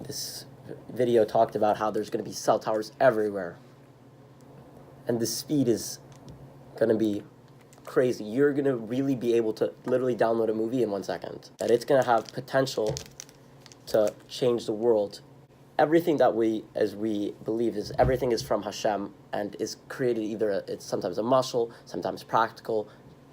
this video talked about how there's going to be cell towers everywhere. And the speed is going to be crazy. You're going to really be able to literally download a movie in 1 second. That it's going to have potential to change the world. Everything that we believe is everything is from Hashem and is created either it's sometimes a mashal, sometimes practical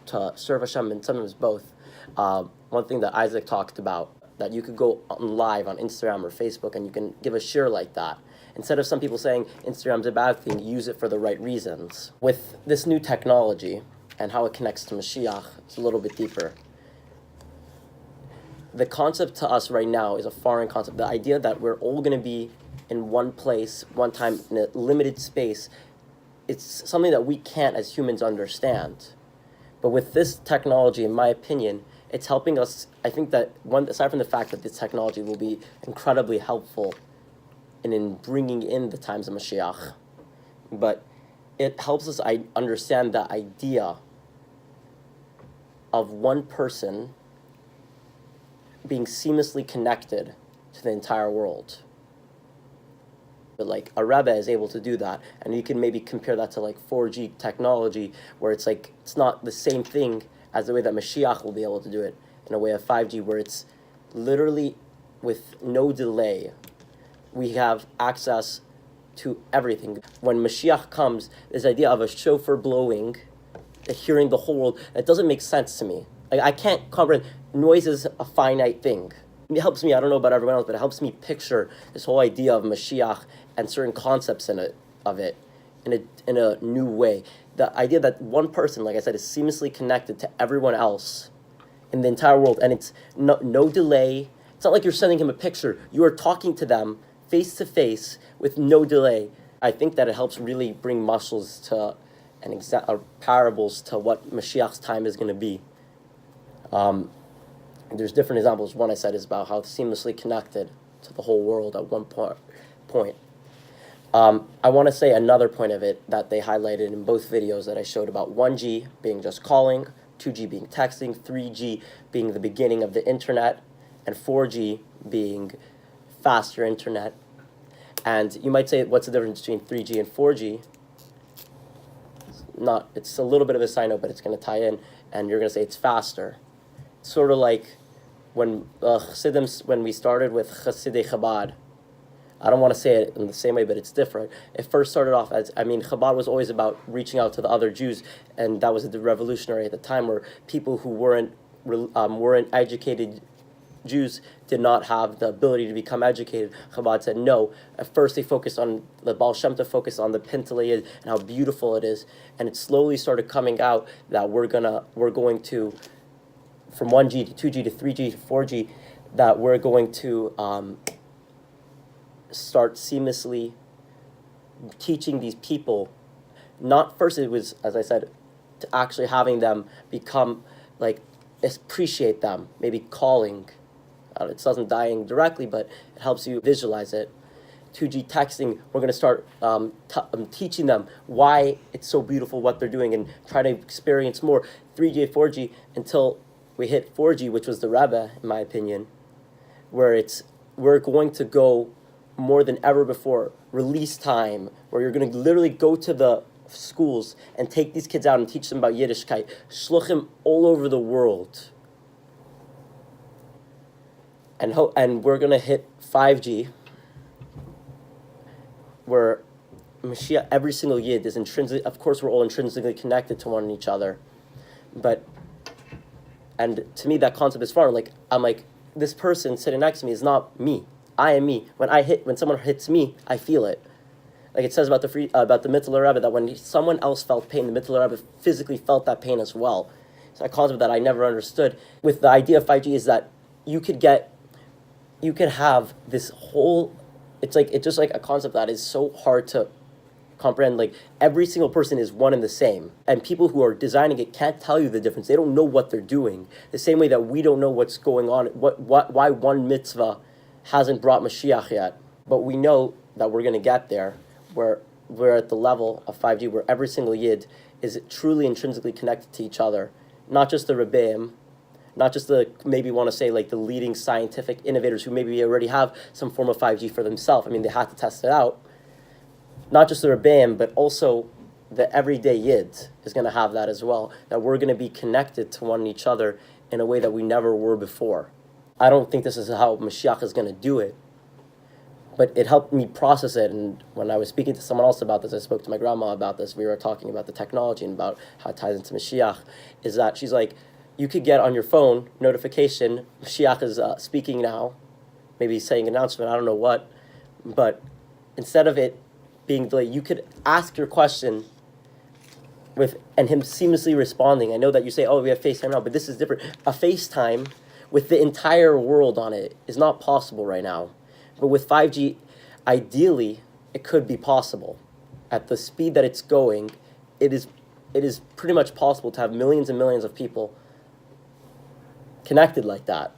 to serve Hashem, and sometimes both. One thing that Isaac talked about, that you could go on live on Instagram or Facebook and you can give a share like that. Instead of some people saying Instagram's a bad thing, use it for the right reasons. With this new technology and how it connects to Moshiach, it's a little bit deeper. The concept to us right now is a foreign concept. The idea that we're all going to be in one place, one time, in a limited space, it's something that we can't as humans understand. But with this technology, in my opinion, it's helping us. I think that, aside from the fact that this technology will be incredibly helpful in bringing in the times of Moshiach, but it helps us understand the idea of one person being seamlessly connected to the entire world. But like a Rebbe is able to do that, and you can maybe compare that to like 4G technology, where it's like it's not the same thing as the way that Moshiach will be able to do it in a way of 5G, where it's literally with no delay. We have access to everything. When Moshiach comes, this idea of a shofar blowing, hearing the whole world, it doesn't make sense to me. Like, I can't comprehend. Noise is a finite thing. It helps me, I don't know about everyone else, but it helps me picture this whole idea of Moshiach and certain concepts in it in a new way. The idea that one person, like I said, is seamlessly connected to everyone else in the entire world, and it's no delay. It's not like you're sending him a picture. You are talking to them face to face with no delay. I think that it helps really bring muscles to parables to what Mashiach's time is going to be. There's different examples. One I said is about how seamlessly connected to the whole world at one point. I want to say another point of it that they highlighted in both videos that I showed about 1G being just calling, 2G being texting, 3G being the beginning of the internet, and 4G being faster internet. And you might say, what's the difference between 3G and 4G? It's a little bit of a side note, but it's going to tie in, and you're going to say it's faster. It's sort of like when when we started with Chasidei Chabad. I don't want to say it in the same way, but it's different. It first started off as, Chabad was always about reaching out to the other Jews, and that was the revolutionary at the time, where people who weren't educated Jews did not have the ability to become educated. Chabad said no. At first they focused on, the Baal Shem Tov focused on the Pintalei and how beautiful it is, and it slowly started coming out that we're going to, from 1G to 2G to 3G to 4G, that we're going to start seamlessly teaching these people. Not first, it was, as I said, to actually having them become, like, appreciate them, maybe calling. It doesn't dying directly, but it helps you visualize it. 2G texting, we're going to start teaching them why it's so beautiful what they're doing and try to experience more. 3G, 4G, until we hit 4G, which was the Rebbe, in my opinion, where we're going to go more than ever before, release time, where you're going to literally go to the schools and take these kids out and teach them about Yiddishkeit, shluchim all over the world. And we're going to hit 5G, where Mashiach, every single Yid is intrinsically, of course we're all intrinsically connected to one each other, and to me that concept is foreign. Like, I'm like, this person sitting next to me is not me. I am me. When someone hits me, I feel it. Like it says about the Mittler Rebbe, that when someone else felt pain, the Mittler Rebbe physically felt that pain as well. So a concept that I never understood. With the idea of 5G is that you could have this whole, it's just like a concept that is so hard to comprehend. Like, every single person is one and the same, and people who are designing it can't tell you the difference. They don't know what they're doing. The same way that we don't know what's going on, why one mitzvah hasn't brought Mashiach yet, but we know that we're going to get there, where we're at the level of 5G, where every single Yid is truly intrinsically connected to each other, not just the Rebbeim, not just the, maybe want to say like the leading scientific innovators who maybe already have some form of 5G for themselves. I mean, they had to test it out. Not just the Rebbeim, but also the everyday Yid is going to have that as well, that we're going to be connected to one each other in a way that we never were before. I don't think this is how Moshiach is going to do it, but it helped me process it. And when I was speaking to someone else about this, I spoke to my grandma about this, we were talking about the technology and about how it ties into Moshiach, is that she's like, you could get on your phone notification, Moshiach is speaking now, maybe saying an announcement, I don't know what, but instead of it being delayed, you could ask your question and him seamlessly responding. I know that you say, oh, we have FaceTime now, but this is different. A FaceTime with the entire world on it is not possible right now. But with 5G, ideally, it could be possible. At the speed that it's going, it is pretty much possible to have millions and millions of people connected like that,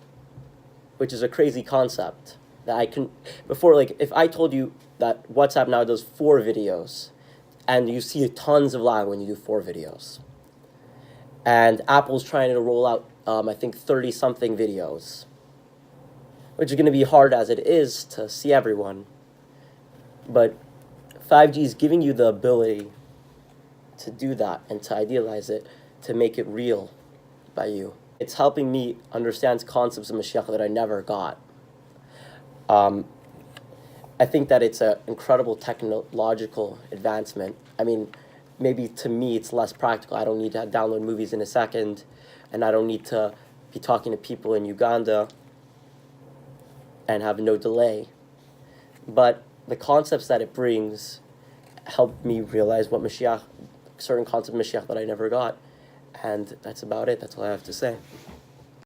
which is a crazy concept. That I can, before, like, if I told you that WhatsApp now does 4 videos, and you see tons of lag when you do 4 videos. And Apple's trying to roll out, I think, 30-something videos, which is going to be hard as it is to see everyone. But 5G is giving you the ability to do that and to idealize it, to make it real by you. It's helping me understand concepts of Mashiach that I never got. I think that it's an incredible technological advancement. I mean, maybe to me it's less practical. I don't need to download movies in a second, and I don't need to be talking to people in Uganda and have no delay. But the concepts that it brings helped me realize what Mashiach, certain concepts of Mashiach that I never got. And that's about it. That's all I have to say.